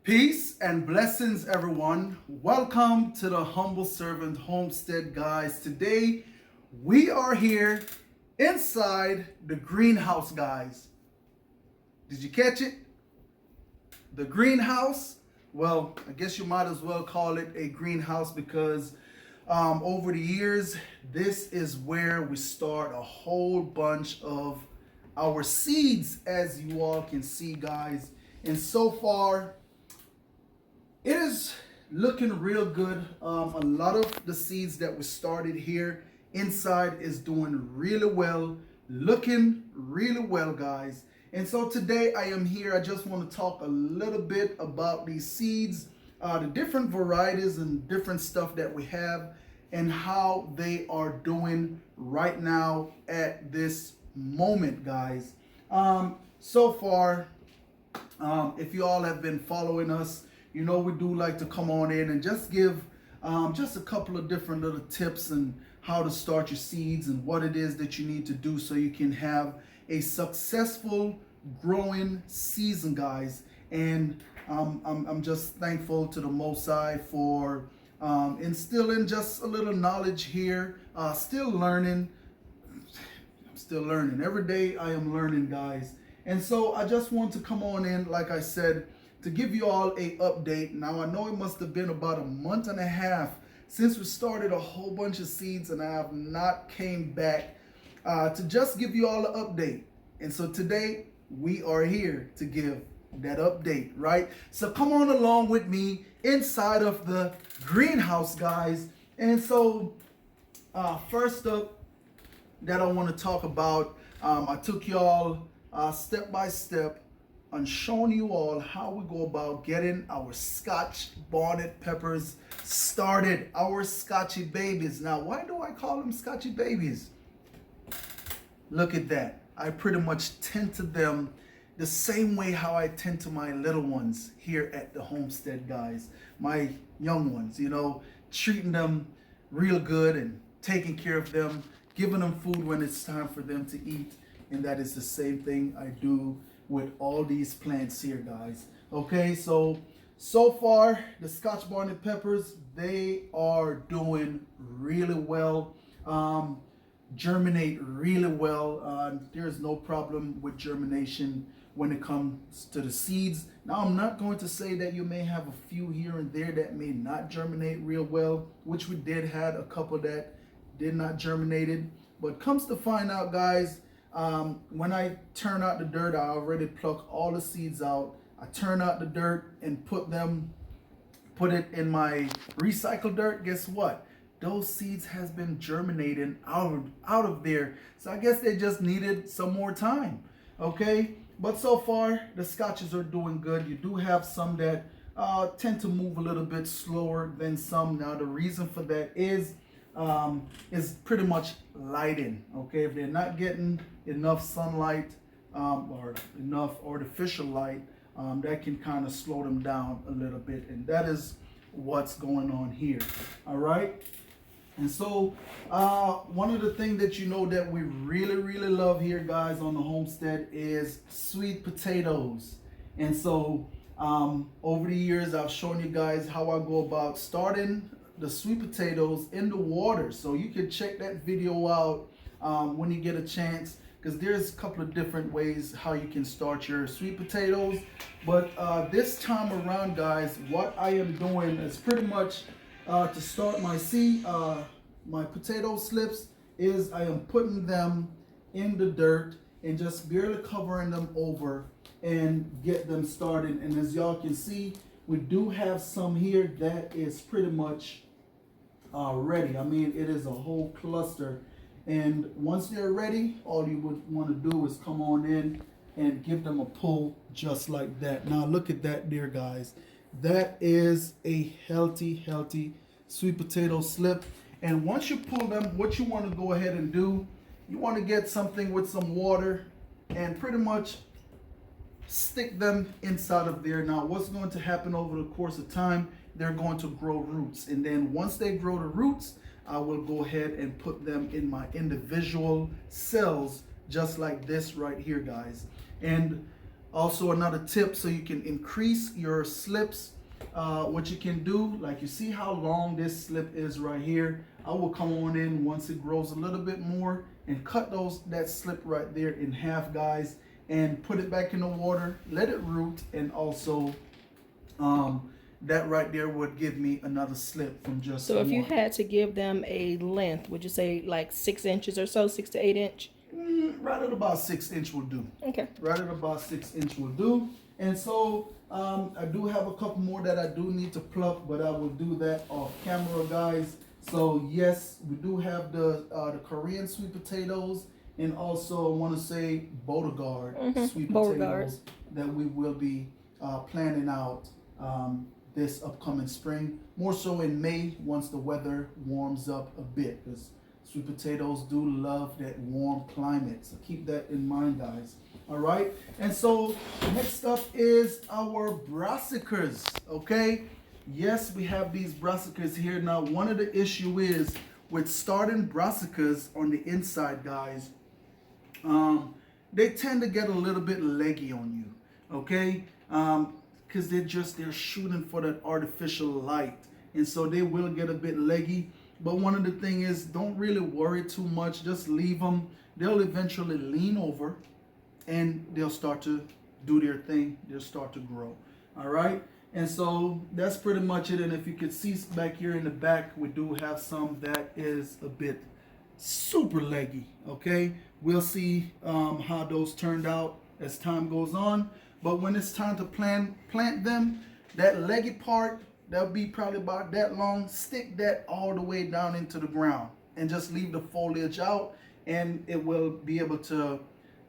Peace and blessings, everyone. Welcome to the Humble Servant Homestead, guys. Today, we are here inside the greenhouse, guys. Did you catch it? The greenhouse? Well, I guess you might as well call it a greenhouse because over the years, this is where we start a whole bunch of our seeds, as you all can see, guys. And so far, it is looking real good. A lot of the seeds that we started here inside is doing really well, looking really well, guys. And so today I am here. I just want to talk a little bit about these seeds, the different varieties and different stuff that we have and how they are doing right now at this moment, guys. So far, if you all have been following us, you know we do like to come on in and just give just a couple of different little tips and how to start your seeds and what it is that you need to do so you can have a successful growing season, guys. And I'm just thankful to the Most High for instilling just a little knowledge here. Still learning. I'm still learning. Every day I am learning, guys. And so I just want to come on in, like I said, to give you all a update. Now I know it must have been about a month and a half since we started a whole bunch of seeds, and I have not came back to just give you all an update. And so today we are here to give that update, right? So come on along with me inside of the greenhouse, guys. And so first up that I want to talk about, I took y'all step by step on showing you all how we go about getting our Scotch Bonnet peppers started, our Scotchy babies. Now, why do I call them Scotchy babies? Look at that. I pretty much tend to them the same way how I tend to my little ones here at the homestead, guys. My young ones, you know, treating them real good and taking care of them, giving them food when it's time for them to eat. And that is the same thing I do with all these plants here, guys. Okay, so far the Scotch Bonnet peppers, they are doing really well. Germinate really well. There's no problem with germination when it comes to the seeds. Now, I'm not going to say that you may have a few here and there that may not germinate real well, which we did had a couple that did not germinated. But comes to find out, guys, when I turn out the dirt, I already pluck all the seeds out. I turn out the dirt and put it in my recycled dirt. Guess what? Those seeds has been germinating out of there. So I guess they just needed some more time. Okay, but so far the Scotches are doing good. You do have some that tend to move a little bit slower than some. Now the reason for that is pretty much lighting. Okay, if they're not getting enough sunlight or enough artificial light, that can kind of slow them down a little bit, and that is what's going on here. All right. And so one of the things that you know that we really love here, guys, on the homestead is sweet potatoes. And so over the years I've shown you guys how I go about starting the sweet potatoes in the water. So you can check that video out when you get a chance, because there's a couple of different ways how you can start your sweet potatoes. But this time around, guys, what I am doing is pretty much to start my potato slips is I am putting them in the dirt and just barely covering them over and get them started. And as y'all can see, we do have some here that is pretty much ready. I mean, it is a whole cluster. And once they're ready, all you would want to do is come on in and give them a pull just like that. Now look at that there, guys. That is a healthy sweet potato slip. And once you pull them, what you want to go ahead and do, you want to get something with some water and pretty much stick them inside of there. Now what's going to happen over the course of time, they're going to grow roots. And then once they grow the roots, I will go ahead and put them in my individual cells just like this right here, guys. And Also another tip, so you can increase your slips, what you can do, like you see how long this slip is right here. I will come on in once it grows a little bit more and cut that slip right there in half, guys, and put it back in the water, let it root, and also that right there would give me another slip from just So if one. you had to give them a length, would you say like 6 inches or so, 6 to 8 inch? Right at about 6 inch will do. Okay. Right at about 6 inch will do. And so I do have a couple more that I do need to pluck, but I will do that off camera, guys. So yes, we do have the Korean sweet potatoes, and also I want to say Beauregard sweet potatoes that we will be planting out this upcoming spring. More so in May once the weather warms up a bit, because sweet potatoes do love that warm climate. So keep that in mind, guys. All right. And so next up is our brassicas. Okay. Yes, we have these brassicas here. Now, one of the issue is with starting brassicas on the inside, guys, they tend to get a little bit leggy on you. Okay. Because they're shooting for that artificial light, and so they will get a bit leggy. But one of the thing is, don't really worry too much. Just leave them. They'll eventually lean over, and they'll start to do their thing. They'll start to grow. All right. And so that's pretty much it. And if you can see back here in the back, we do have some that is a bit super leggy. Okay. We'll see how those turned out as time goes on. But when it's time to plant them, that leggy part, that'll be probably about that long. Stick that all the way down into the ground and just leave the foliage out, and it will be able to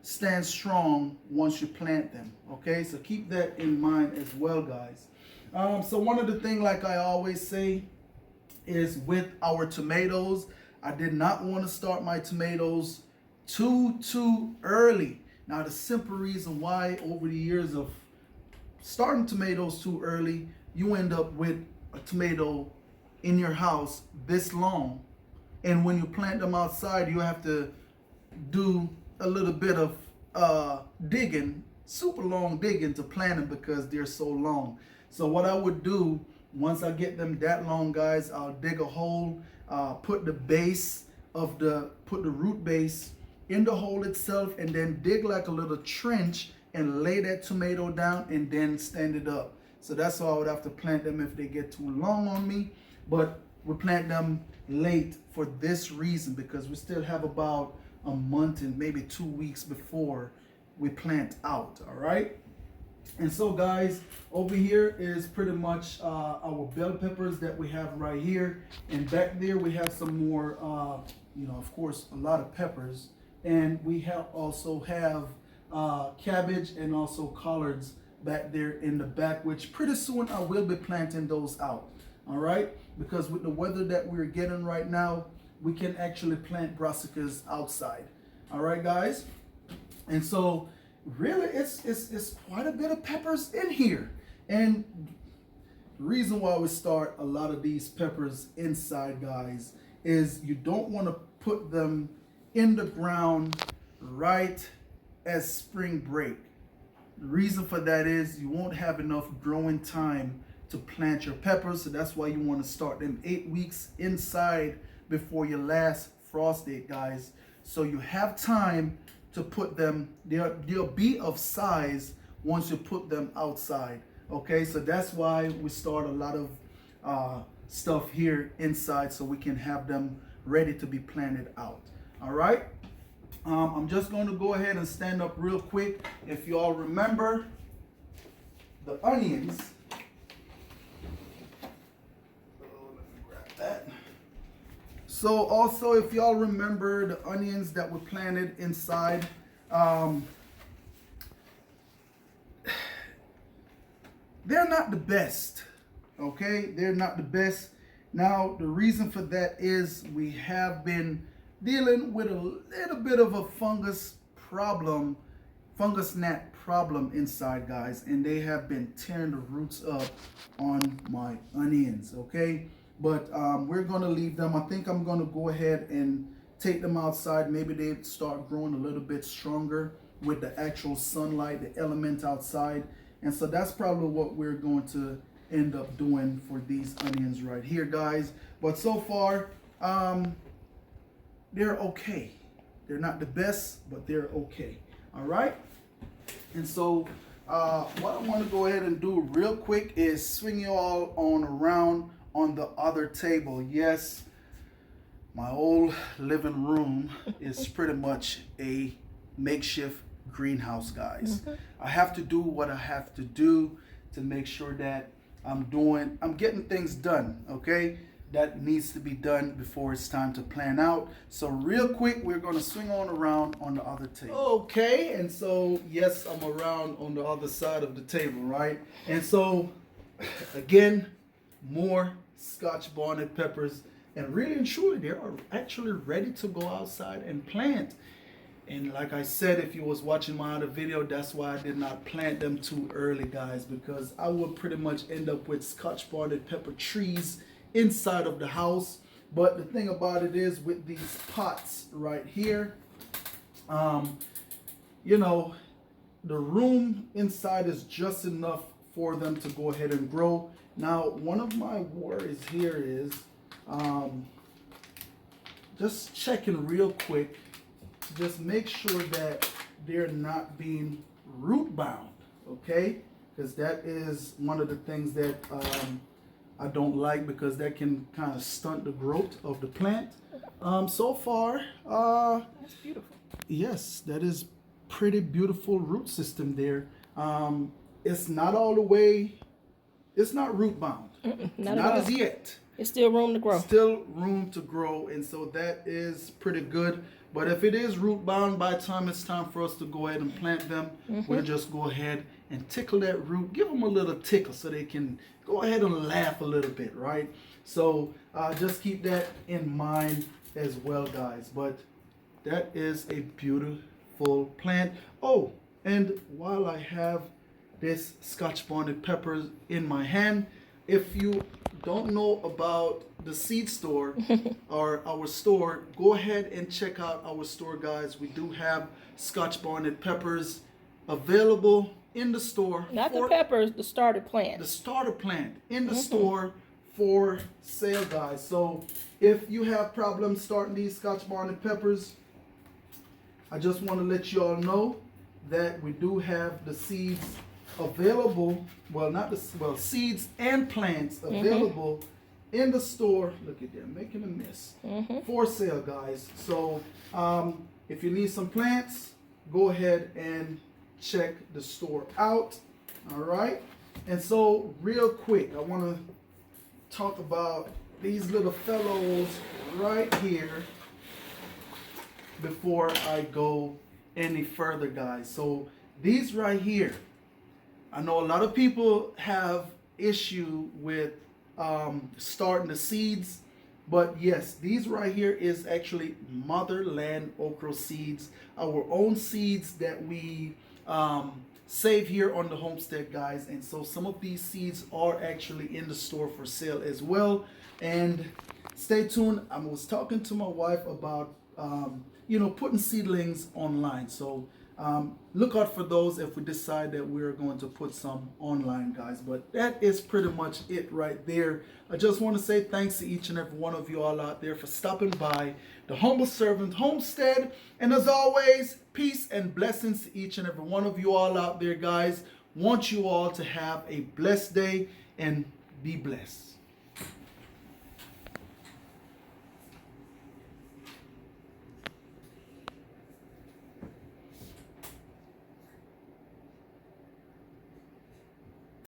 stand strong once you plant them. Okay, so keep that in mind as well, guys. So one of the things, like I always say, is with our tomatoes, I did not want to start my tomatoes too early. Now, the simple reason why, over the years of starting tomatoes too early, you end up with a tomato in your house this long. And when you plant them outside, you have to do a little bit of digging, super long digging to plant them because they're so long. So what I would do, once I get them that long, guys, I'll dig a hole, put the root base in the hole itself, and then dig like a little trench and lay that tomato down and then stand it up. So that's how I would have to plant them if they get too long on me. But we plant them late for this reason, because we still have about a month and maybe 2 weeks before we plant out. All right. And so, guys, over here is pretty much our bell peppers that we have right here. And back there we have some more, of course, a lot of peppers. And we also have cabbage and also collards back there in the back, which pretty soon I will be planting those out. All right, because with the weather that we're getting right now, we can actually plant brassicas outside. All right, guys. And so really it's quite a bit of peppers in here. And the reason why we start a lot of these peppers inside, guys, is you don't want to put them in the ground right as spring break. The reason for that is you won't have enough growing time to plant your peppers. So that's why you want to start them 8 weeks inside before your last frost date, guys. So you have time to put them, they'll be of size once you put them outside. Okay, so that's why we start a lot of stuff here inside, so we can have them ready to be planted out. All right. I'm just going to go ahead and stand up real quick. If you all remember the onions, let me grab that. So also, if y'all remember the onions that were planted inside, they're not the best. Okay, they're not the best. Now, the reason for that is we have been dealing with a little bit of a fungus gnat problem inside, guys, and they have been tearing the roots up on my onions. Okay, but we're gonna leave them. I think I'm gonna go ahead and take them outside. Maybe they start growing a little bit stronger, with the actual sunlight, the element outside. And so that's probably what we're going to end up doing for these onions right here, guys. But so far, they're okay. They're not the best, but they're okay. All right. And so what I want to go ahead and do real quick is swing you all on around on the other table. Yes, my old living room is pretty much a makeshift greenhouse, guys. I have to do what I have to do to make sure that I'm getting things done, okay? That needs to be done before it's time to plan out. So real quick, we're gonna swing on around on the other table. Okay, and so yes, I'm around on the other side of the table, right? And so again, more Scotch Bonnet peppers, and really and truly, they are actually ready to go outside and plant. And like I said, if you was watching my other video, that's why I did not plant them too early, guys, because I would pretty much end up with Scotch Bonnet pepper trees inside of the house. But the thing about it is, with these pots right here, you know, the room inside is just enough for them to go ahead and grow. Now, one of my worries here is just checking real quick, just make sure that they're not being root bound, okay? Because that is one of the things that I don't like, because that can kind of stunt the growth of the plant. So far, That's beautiful. yes, that is pretty beautiful root system there. It's not all the way, it's not root bound. Not Not at as all. yet. It's still room to grow. Still room to grow, and so that is pretty good. But if it is root bound, by the time it's time for us to go ahead and plant them, we'll just go ahead and tickle that root, give them a little tickle so they can go ahead and laugh a little bit, right? So just keep that in mind as well, guys. But that is a beautiful plant. Oh, and while I have this Scotch Bonnet peppers in my hand, if you don't know about the seed store or our store, go ahead and check out our store, guys. We do have Scotch Bonnet peppers available in the store. Not the peppers, the started plant. The starter plant in the store for sale, guys. So if you have problems starting these Scotch Bonnet peppers, I just want to let you all know that we do have the seeds available. Well, not the seeds and plants available in the store. Look at them making a mess. For sale, guys. So if you need some plants, go ahead and check the store out. All right. And so real quick, I want to talk about these little fellows right here before I go any further, guys. So these right here, I know a lot of people have issue with starting the seeds, but yes, these right here is actually motherland okra seeds, our own seeds that we save here on the homestead, guys. And so some of these seeds are actually in the store for sale as well. And stay tuned. I was talking to my wife about putting seedlings online. So look out for those if we decide that we're going to put some online, guys. But that is pretty much it right there. I just want to say thanks to each and every one of you all out there for stopping by the Humble Servant Homestead. And as always, peace and blessings to each and every one of you all out there, guys. Want you all to have a blessed day and be blessed.